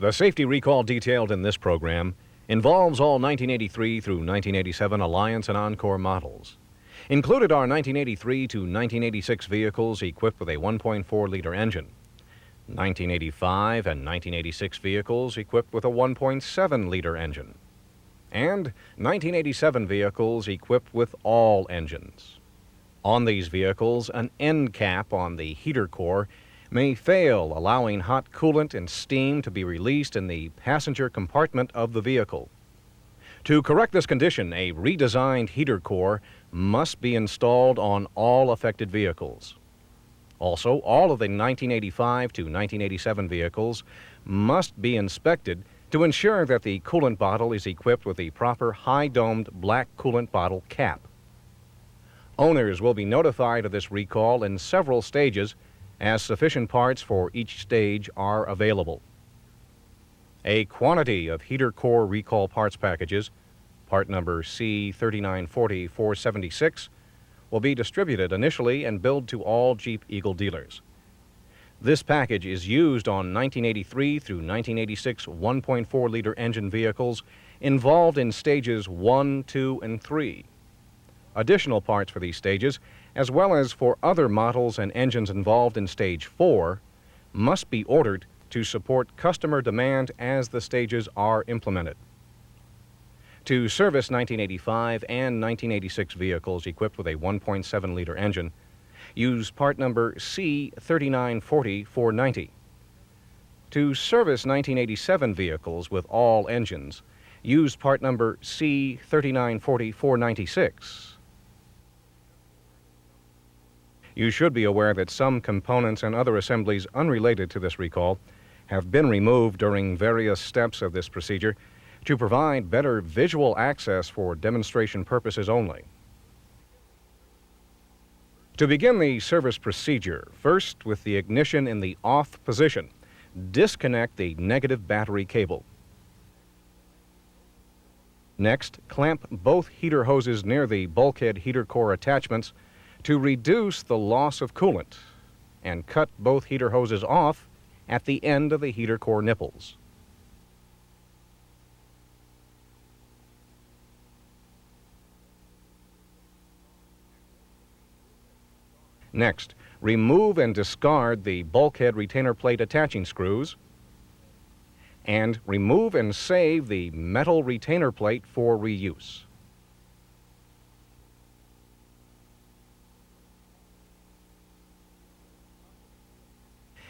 The safety recall detailed in this program involves all 1983 through 1987 Alliance and Encore models. Included are 1983 to 1986 vehicles equipped with a 1.4-liter engine, 1985 and 1986 vehicles equipped with a 1.7-liter engine, and 1987 vehicles equipped with all engines. On these vehicles, an end cap on the heater core may fail, allowing hot coolant and steam to be released in the passenger compartment of the vehicle. To correct this condition, a redesigned heater core must be installed on all affected vehicles. Also, all of the 1985 to 1987 vehicles must be inspected to ensure that the coolant bottle is equipped with the proper high-domed black coolant bottle cap. Owners will be notified of this recall in several stages, as sufficient parts for each stage are available. A quantity of heater core recall parts packages, part number C3940-476, will be distributed initially and billed to all Jeep Eagle dealers. This package is used on 1983 through 1986 1.4-liter engine vehicles involved in stages 1, 2, and 3. Additional parts for these stages, as well as for other models and engines involved in stage 4, must be ordered to support customer demand as the stages are implemented. To service 1985 and 1986 vehicles equipped with a 1.7-liter engine, use part number C3940-490. To service 1987 vehicles with all engines, use part number C3940-496. You should be aware that some components and other assemblies unrelated to this recall have been removed during various steps of this procedure to provide better visual access for demonstration purposes only. To begin the service procedure, first with the ignition in the off position, disconnect the negative battery cable. Next, clamp both heater hoses near the bulkhead heater core attachments to reduce the loss of coolant, and cut both heater hoses off at the end of the heater core nipples. Next, remove and discard the bulkhead retainer plate attaching screws, and remove and save the metal retainer plate for reuse.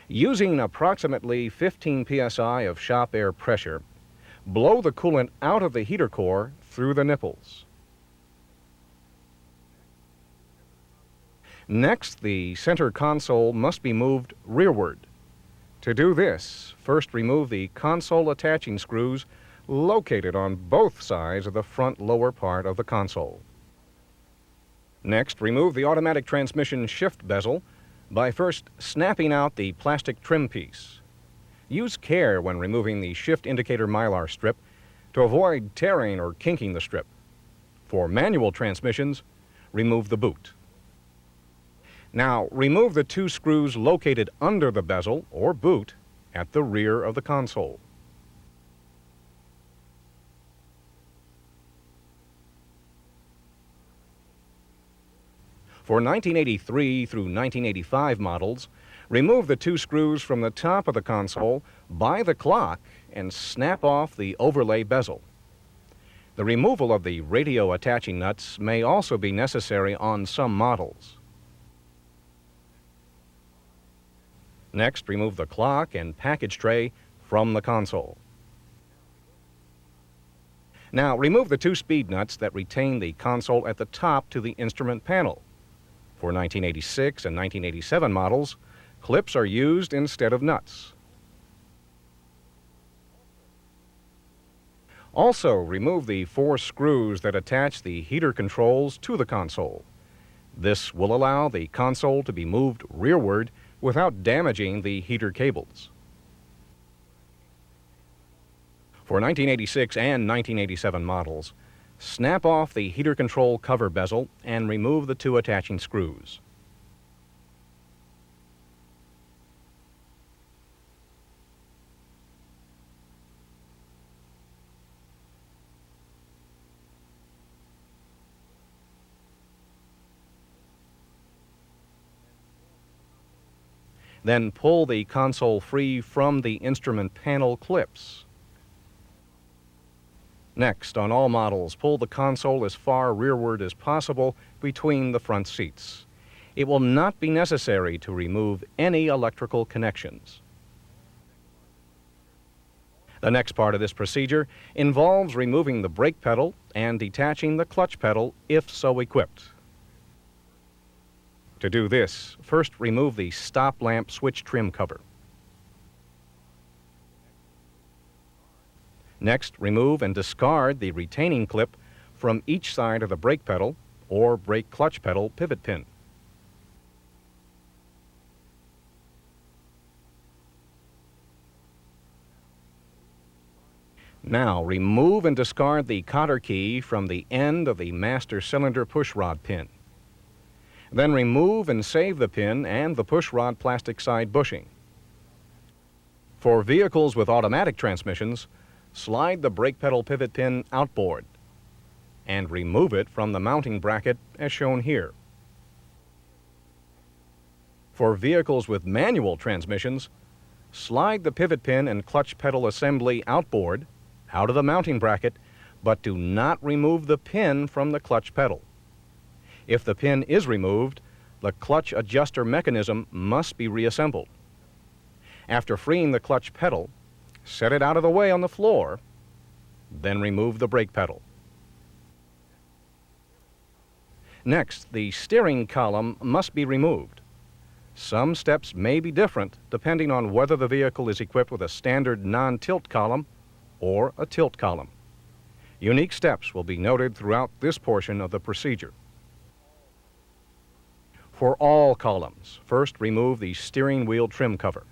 Using approximately 15 psi of shop air pressure, blow the coolant out of the heater core through the nipples. Next, the center console must be moved rearward. To do this, first remove the console attaching screws located on both sides of the front lower part of the console. Next, remove the automatic transmission shift bezel by first snapping out the plastic trim piece. Use care when removing the shift indicator mylar strip to avoid tearing or kinking the strip. For manual transmissions, remove the boot. Now, remove the two screws located under the bezel or boot at the rear of the console. For 1983 through 1985 models, remove the two screws from the top of the console by the clock and snap off the overlay bezel. The removal of the radio attaching nuts may also be necessary on some models. Next, remove the clock and package tray from the console. Now, remove the two speed nuts that retain the console at the top to the instrument panel. For 1986 and 1987 models, clips are used instead of nuts. Also, remove the 4 screws that attach the heater controls to the console. This will allow the console to be moved rearward without damaging the heater cables. For 1986 and 1987 models, snap off the heater control cover bezel and remove the 2 attaching screws. Then pull the console free from the instrument panel clips. Next, on all models, pull the console as far rearward as possible between the front seats. It will not be necessary to remove any electrical connections. The next part of this procedure involves removing the brake pedal and detaching the clutch pedal if so equipped. To do this, first remove the stop lamp switch trim cover. Next, remove and discard the retaining clip from each side of the brake pedal or brake clutch pedal pivot pin. Now, remove and discard the cotter key from the end of the master cylinder pushrod pin. Then remove and save the pin and the pushrod plastic side bushing. For vehicles with automatic transmissions, slide the brake pedal pivot pin outboard and remove it from the mounting bracket as shown here. For vehicles with manual transmissions, slide the pivot pin and clutch pedal assembly outboard out of the mounting bracket, but do not remove the pin from the clutch pedal. If the pin is removed, the clutch adjuster mechanism must be reassembled. After freeing the clutch pedal, set it out of the way on the floor, then remove the brake pedal. Next, the steering column must be removed. Some steps may be different depending on whether the vehicle is equipped with a standard non-tilt column or a tilt column. Unique steps will be noted throughout this portion of the procedure. For all columns, first remove the steering wheel trim cover.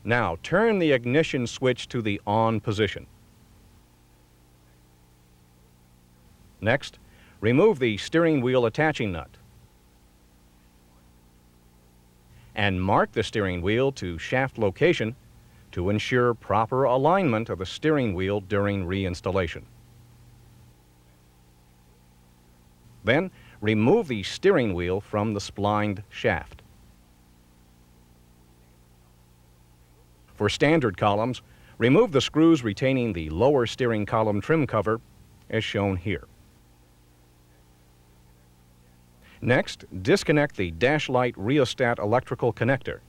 Now turn the ignition switch to the on position. Next, remove the steering wheel attaching nut and mark the steering wheel to shaft location to ensure proper alignment of the steering wheel during reinstallation. Then, remove the steering wheel from the splined shaft. For standard columns, remove the screws retaining the lower steering column trim cover as shown here. Next, disconnect the dash light rheostat electrical connector,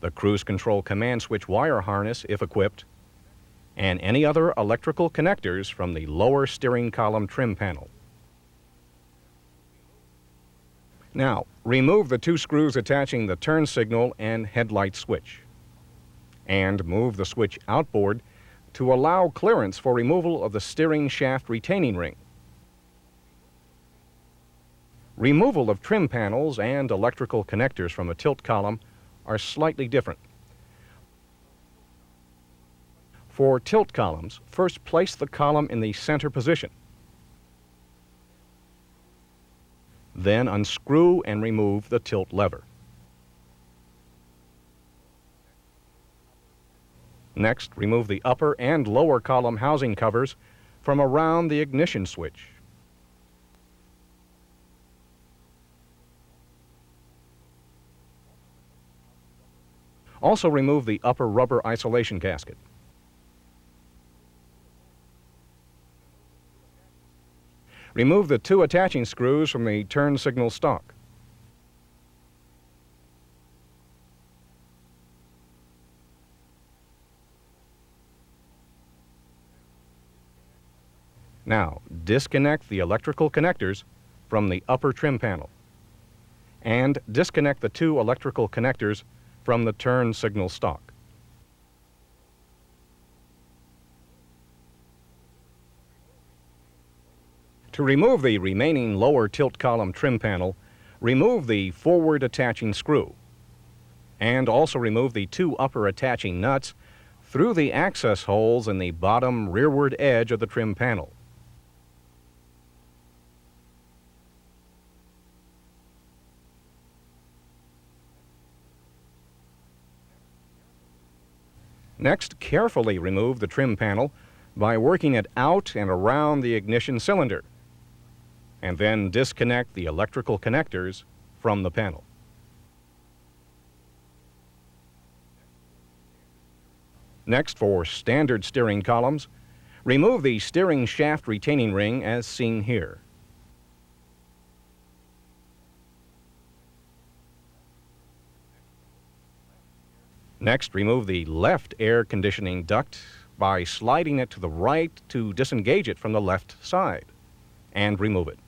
the cruise control command switch wire harness if equipped, and any other electrical connectors from the lower steering column trim panel. Now, remove the two screws attaching the turn signal and headlight switch, and move the switch outboard to allow clearance for removal of the steering shaft retaining ring. Removal of trim panels and electrical connectors from a tilt column are slightly different. For tilt columns, first place the column in the center position. Then unscrew and remove the tilt lever. Next, remove the upper and lower column housing covers from around the ignition switch. Also remove the upper rubber isolation gasket. Remove the two attaching screws from the turn signal stalk. Now, disconnect the electrical connectors from the upper trim panel and disconnect the two electrical connectors from the turn signal stalk. To remove the remaining lower tilt column trim panel, remove the forward attaching screw and also remove the two upper attaching nuts through the access holes in the bottom rearward edge of the trim panel. Next, carefully remove the trim panel by working it out and around the ignition cylinder, and then disconnect the electrical connectors from the panel. Next, for standard steering columns, remove the steering shaft retaining ring as seen here. Next, remove the left air conditioning duct by sliding it to the right to disengage it from the left side, and remove it.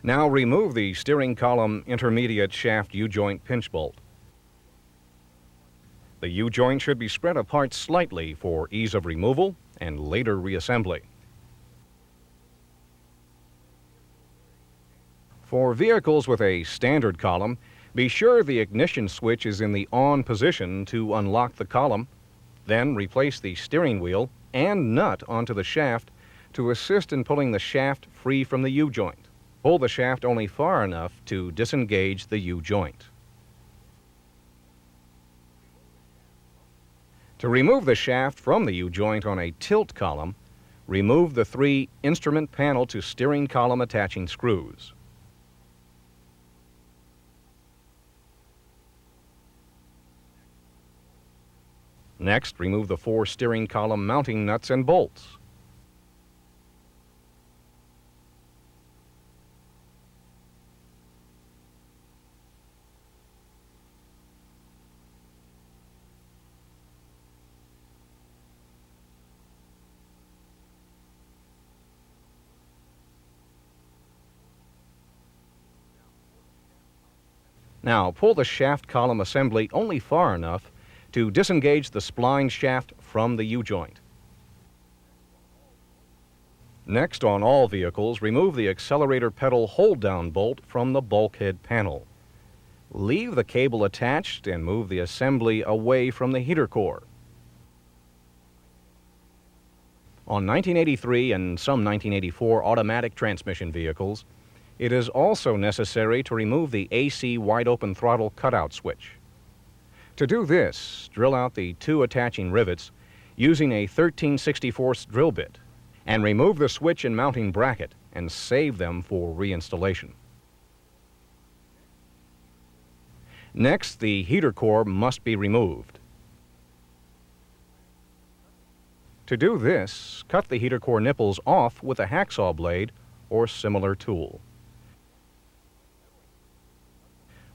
Now remove the steering column intermediate shaft U-joint pinch bolt. The U-joint should be spread apart slightly for ease of removal and later reassembly. For vehicles with a standard column, be sure the ignition switch is in the on position to unlock the column. Then replace the steering wheel and nut onto the shaft to assist in pulling the shaft free from the U-joint. Pull the shaft only far enough to disengage the U-joint. To remove the shaft from the U-joint on a tilt column, remove the 3 instrument panel to steering column attaching screws. Next, remove the 4 steering column mounting nuts and bolts. Now, pull the shaft column assembly only far enough to disengage the splined shaft from the U-joint. Next, on all vehicles, remove the accelerator pedal hold-down bolt from the bulkhead panel. Leave the cable attached and move the assembly away from the heater core. On 1983 and some 1984 automatic transmission vehicles, it is also necessary to remove the AC wide-open throttle cutout switch. To do this, drill out the 2 attaching rivets using a 13/64 drill bit and remove the switch and mounting bracket and save them for reinstallation. Next, the heater core must be removed. To do this, cut the heater core nipples off with a hacksaw blade or similar tool.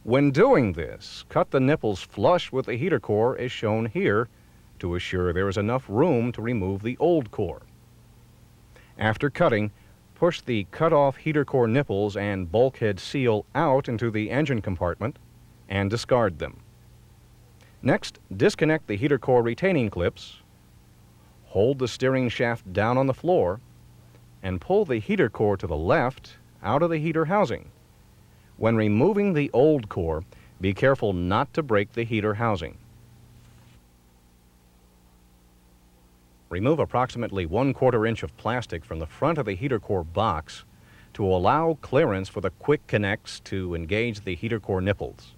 When doing this, cut the nipples flush with the heater core as shown here to assure there is enough room to remove the old core. After cutting, push the cut-off heater core nipples and bulkhead seal out into the engine compartment and discard them. Next, disconnect the heater core retaining clips, hold the steering shaft down on the floor, and pull the heater core to the left out of the heater housing. When removing the old core, be careful not to break the heater housing. Remove approximately 1/4 inch of plastic from the front of the heater core box to allow clearance for the quick connects to engage the heater core nipples.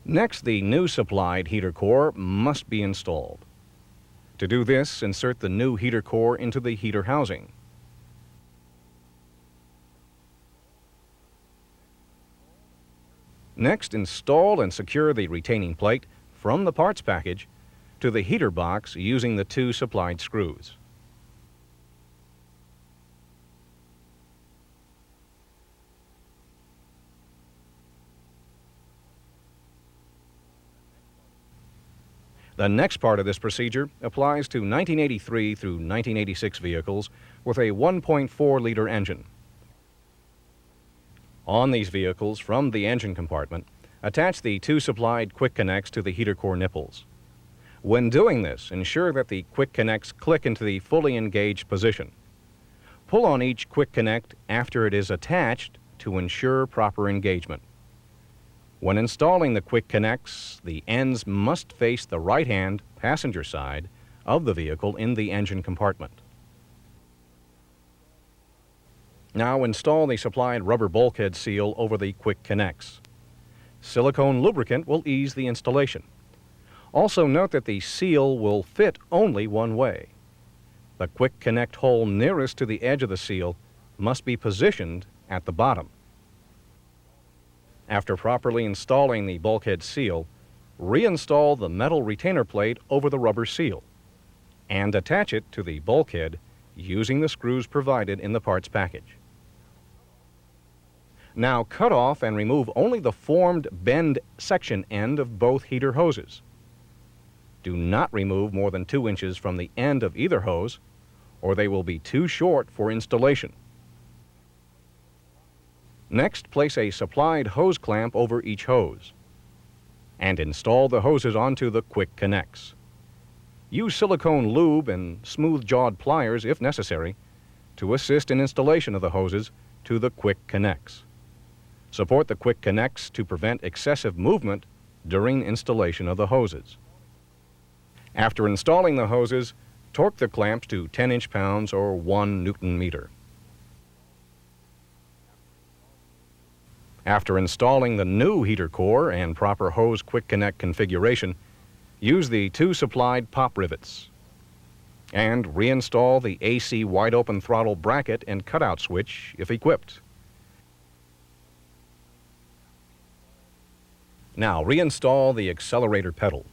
Next, the new supplied heater core must be installed. To do this, insert the new heater core into the heater housing. Next, install and secure the retaining plate from the parts package to the heater box using the 2 supplied screws. The next part of this procedure applies to 1983 through 1986 vehicles with a 1.4-liter engine. On these vehicles, from the engine compartment, attach the 2 supplied quick connects to the heater core nipples. When doing this, ensure that the quick connects click into the fully engaged position. Pull on each quick connect after it is attached to ensure proper engagement. When installing the quick connects, the ends must face the right-hand passenger side of the vehicle in the engine compartment. Now install the supplied rubber bulkhead seal over the quick connects. Silicone lubricant will ease the installation. Also note that the seal will fit only one way. The quick connect hole nearest to the edge of the seal must be positioned at the bottom. After properly installing the bulkhead seal, reinstall the metal retainer plate over the rubber seal and attach it to the bulkhead using the screws provided in the parts package. Now cut off and remove only the formed bend section end of both heater hoses. Do not remove more than 2 inches from the end of either hose, or they will be too short for installation. Next, place a supplied hose clamp over each hose and install the hoses onto the quick connects. Use silicone lube and smooth-jawed pliers, if necessary, to assist in installation of the hoses to the quick connects. Support the quick connects to prevent excessive movement during installation of the hoses. After installing the hoses, torque the clamps to 10 inch-pounds or 1 Newton-meter. After installing the new heater core and proper hose quick connect configuration, use the 2 supplied pop rivets and reinstall the AC wide-open throttle bracket and cutout switch if equipped. Now reinstall the accelerator pedal.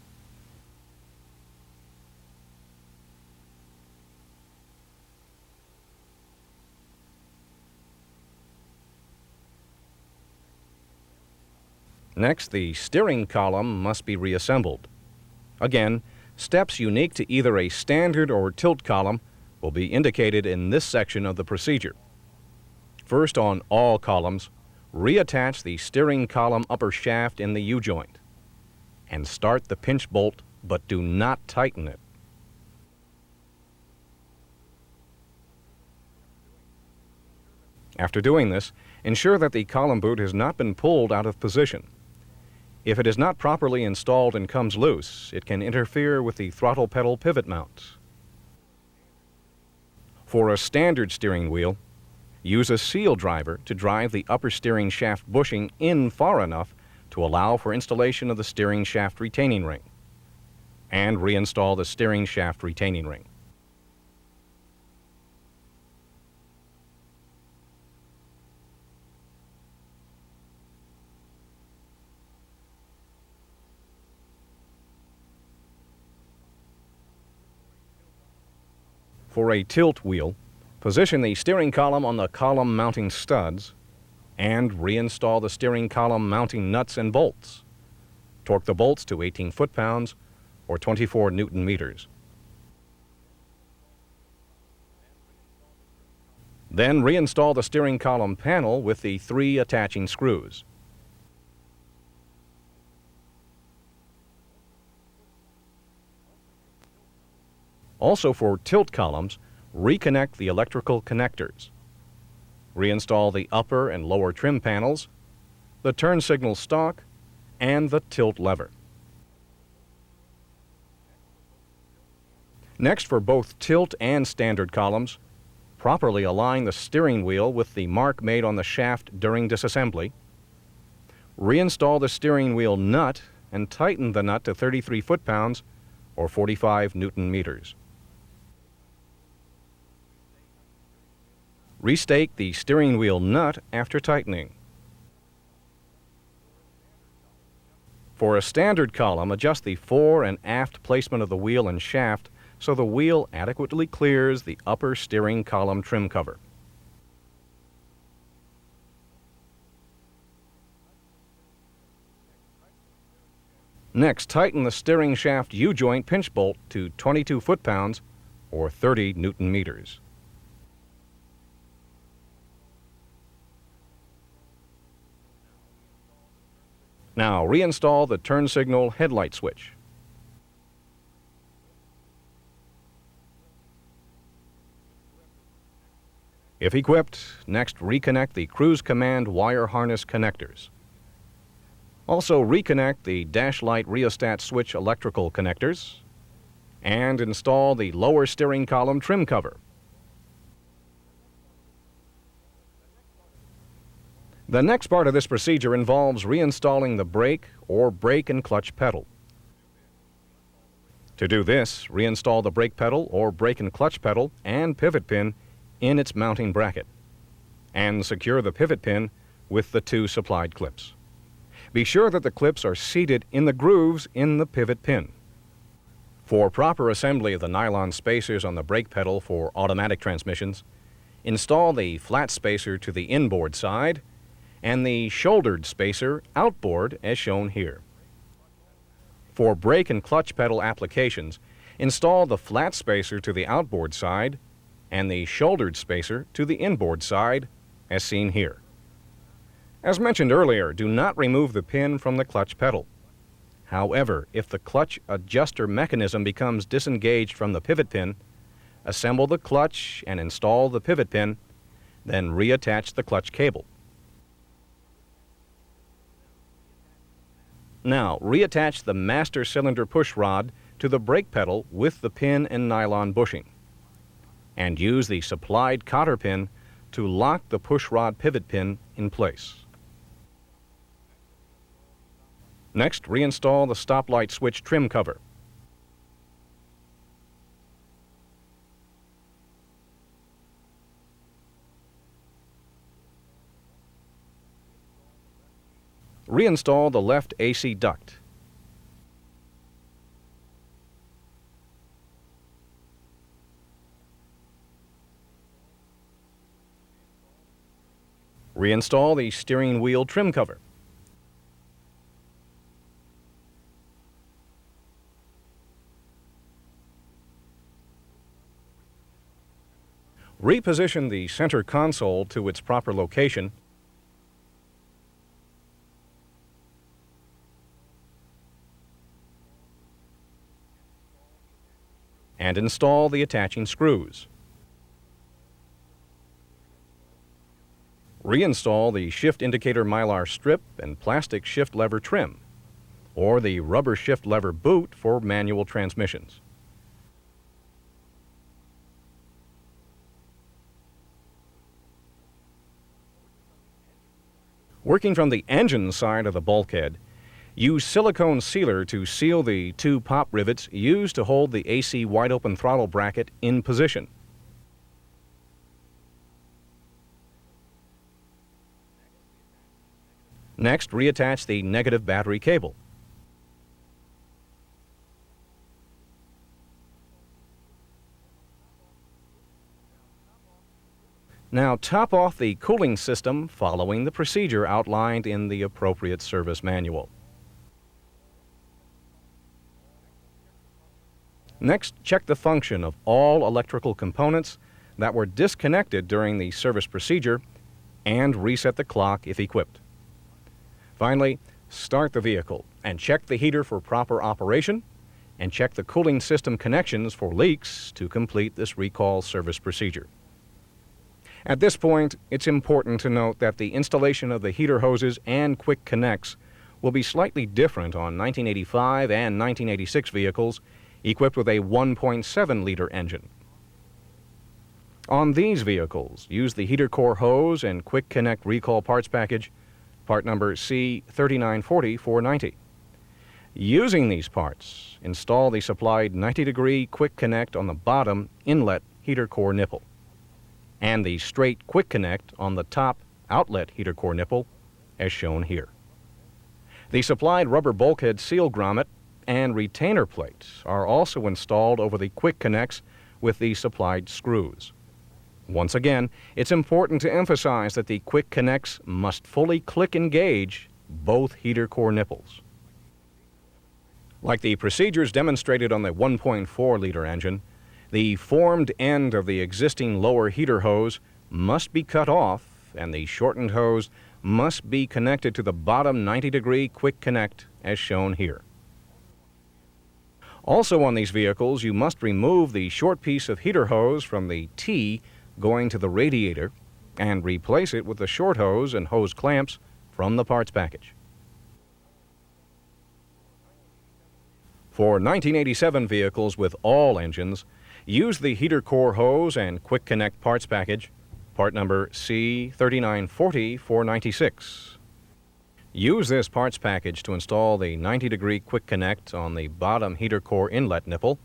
Next, the steering column must be reassembled. Again, steps unique to either a standard or tilt column will be indicated in this section of the procedure. First, on all columns, reattach the steering column upper shaft in the U-joint and start the pinch bolt, but do not tighten it. After doing this, ensure that the column boot has not been pulled out of position. If it is not properly installed and comes loose, it can interfere with the throttle pedal pivot mount. For a standard steering wheel, use a seal driver to drive the upper steering shaft bushing in far enough to allow for installation of the steering shaft retaining ring, and reinstall the steering shaft retaining ring. For a tilt wheel, position the steering column on the column mounting studs and reinstall the steering column mounting nuts and bolts. Torque the bolts to 18 foot-pounds or 24 Newton-meters. Then reinstall the steering column panel with the 3 attaching screws. Also for tilt columns, reconnect the electrical connectors. Reinstall the upper and lower trim panels, the turn signal stalk, and the tilt lever. Next, for both tilt and standard columns, properly align the steering wheel with the mark made on the shaft during disassembly. Reinstall the steering wheel nut and tighten the nut to 33 foot-pounds or 45 Newton-meters. Restake the steering wheel nut after tightening. For a standard column, adjust the fore and aft placement of the wheel and shaft so the wheel adequately clears the upper steering column trim cover. Next, tighten the steering shaft U-joint pinch bolt to 22 foot-pounds or 30 Newton-meters. Now reinstall the turn signal headlight switch. If equipped, next reconnect the cruise command wire harness connectors. Also reconnect the dash light rheostat switch electrical connectors and install the lower steering column trim cover. The next part of this procedure involves reinstalling the brake or brake and clutch pedal. To do this, reinstall the brake pedal or brake and clutch pedal and pivot pin in its mounting bracket and secure the pivot pin with the 2 supplied clips. Be sure that the clips are seated in the grooves in the pivot pin. For proper assembly of the nylon spacers on the brake pedal for automatic transmissions, install the flat spacer to the inboard side and the shouldered spacer outboard as shown here. For brake and clutch pedal applications, install the flat spacer to the outboard side and the shouldered spacer to the inboard side as seen here. As mentioned earlier, do not remove the pin from the clutch pedal. However, if the clutch adjuster mechanism becomes disengaged from the pivot pin, assemble the clutch and install the pivot pin, then reattach the clutch cable. Now, reattach the master cylinder push rod to the brake pedal with the pin and nylon bushing, and use the supplied cotter pin to lock the push rod pivot pin in place. Next, reinstall the stoplight switch trim cover. Reinstall the left AC duct. Reinstall the steering wheel trim cover. Reposition the center console to its proper location. And install the attaching screws. Reinstall the shift indicator mylar strip and plastic shift lever trim, or the rubber shift lever boot for manual transmissions. Working from the engine side of the bulkhead, use silicone sealer to seal the two pop rivets used to hold the AC wide-open throttle bracket in position. Next, reattach the negative battery cable. Now top off the cooling system following the procedure outlined in the appropriate service manual. Next, check the function of all electrical components that were disconnected during the service procedure and reset the clock if equipped. Finally, start the vehicle and check the heater for proper operation and check the cooling system connections for leaks to complete this recall service procedure. At this point, it's important to note that the installation of the heater hoses and quick connects will be slightly different on 1985 and 1986 vehicles equipped with a 1.7-liter engine. On these vehicles, use the heater core hose and quick connect recall parts package, part number C3940-490. Using these parts, install the supplied 90-degree quick connect on the bottom inlet heater core nipple, and the straight quick connect on the top outlet heater core nipple as shown here. The supplied rubber bulkhead seal grommet and retainer plates are also installed over the quick connects with the supplied screws. Once again, it's important to emphasize that the quick connects must fully click engage both heater core nipples. Like the procedures demonstrated on the 1.4-liter engine, the formed end of the existing lower heater hose must be cut off and the shortened hose must be connected to the bottom 90-degree quick connect as shown here. Also on these vehicles, you must remove the short piece of heater hose from the T going to the radiator and replace it with the short hose and hose clamps from the parts package. For 1987 vehicles with all engines, use the heater core hose and quick connect parts package, part number C3940-496. Use this parts package to install the 90-degree quick connect on the bottom heater core inlet nipple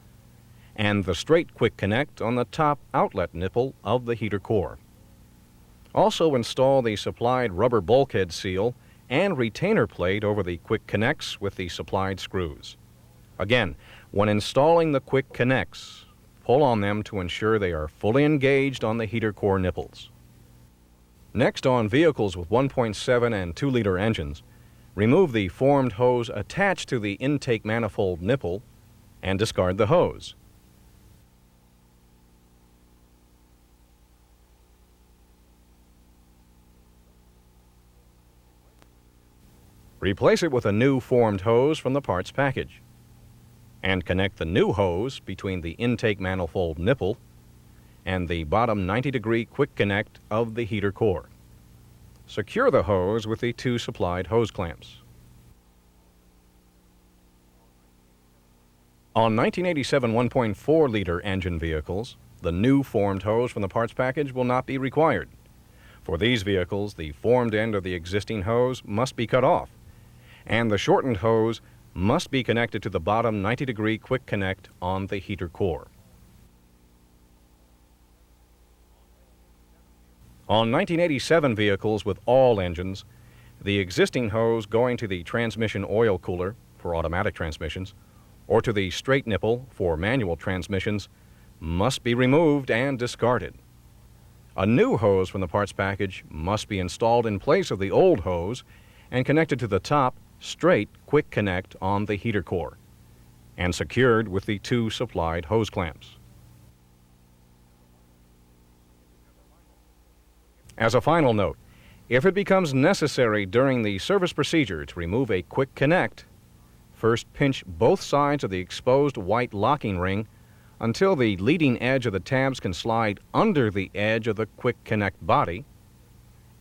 and the straight quick connect on the top outlet nipple of the heater core. Also install the supplied rubber bulkhead seal and retainer plate over the quick connects with the supplied screws. Again, when installing the quick connects, pull on them to ensure they are fully engaged on the heater core nipples. Next, on vehicles with 1.7 and 2-liter engines, remove the formed hose attached to the intake manifold nipple and discard the hose. Replace it with a new formed hose from the parts package, and connect the new hose between the intake manifold nipple and the bottom 90-degree quick connect of the heater core. Secure the hose with the 2 supplied hose clamps. On 1987 1.4-liter engine vehicles, the new formed hose from the parts package will not be required. For these vehicles, the formed end of the existing hose must be cut off, and the shortened hose must be connected to the bottom 90-degree quick connect on the heater core. On 1987 vehicles with all engines, the existing hose going to the transmission oil cooler for automatic transmissions or to the straight nipple for manual transmissions must be removed and discarded. A new hose from the parts package must be installed in place of the old hose and connected to the top straight quick connect on the heater core and secured with the 2 supplied hose clamps. As a final note, if it becomes necessary during the service procedure to remove a quick connect, first pinch both sides of the exposed white locking ring until the leading edge of the tabs can slide under the edge of the quick connect body,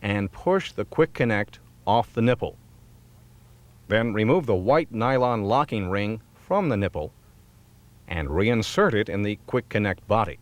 and push the quick connect off the nipple. Then remove the white nylon locking ring from the nipple and reinsert it in the quick connect body.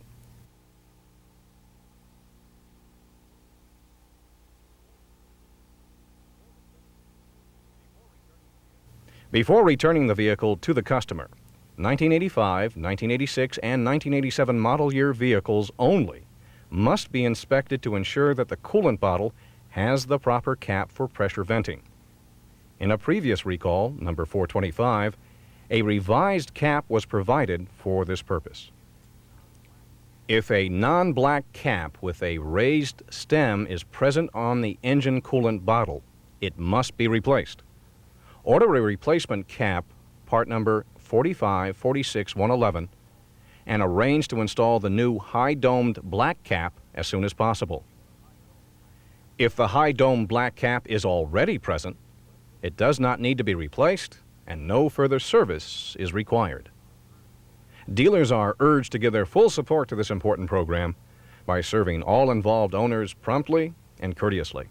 Before returning the vehicle to the customer, 1985, 1986, and 1987 model year vehicles only must be inspected to ensure that the coolant bottle has the proper cap for pressure venting. In a previous recall, number 425, a revised cap was provided for this purpose. If a non-black cap with a raised stem is present on the engine coolant bottle, it must be replaced. Order a replacement cap, part number 4546111, and arrange to install the new high-domed black cap as soon as possible. If the high-domed black cap is already present, it does not need to be replaced, and no further service is required. Dealers are urged to give their full support to this important program by serving all involved owners promptly and courteously.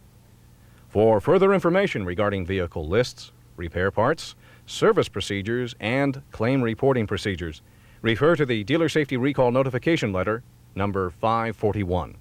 For further information regarding vehicle lists, repair parts, service procedures, and claim reporting procedures, refer to the Dealer Safety Recall Notification Letter, number 541.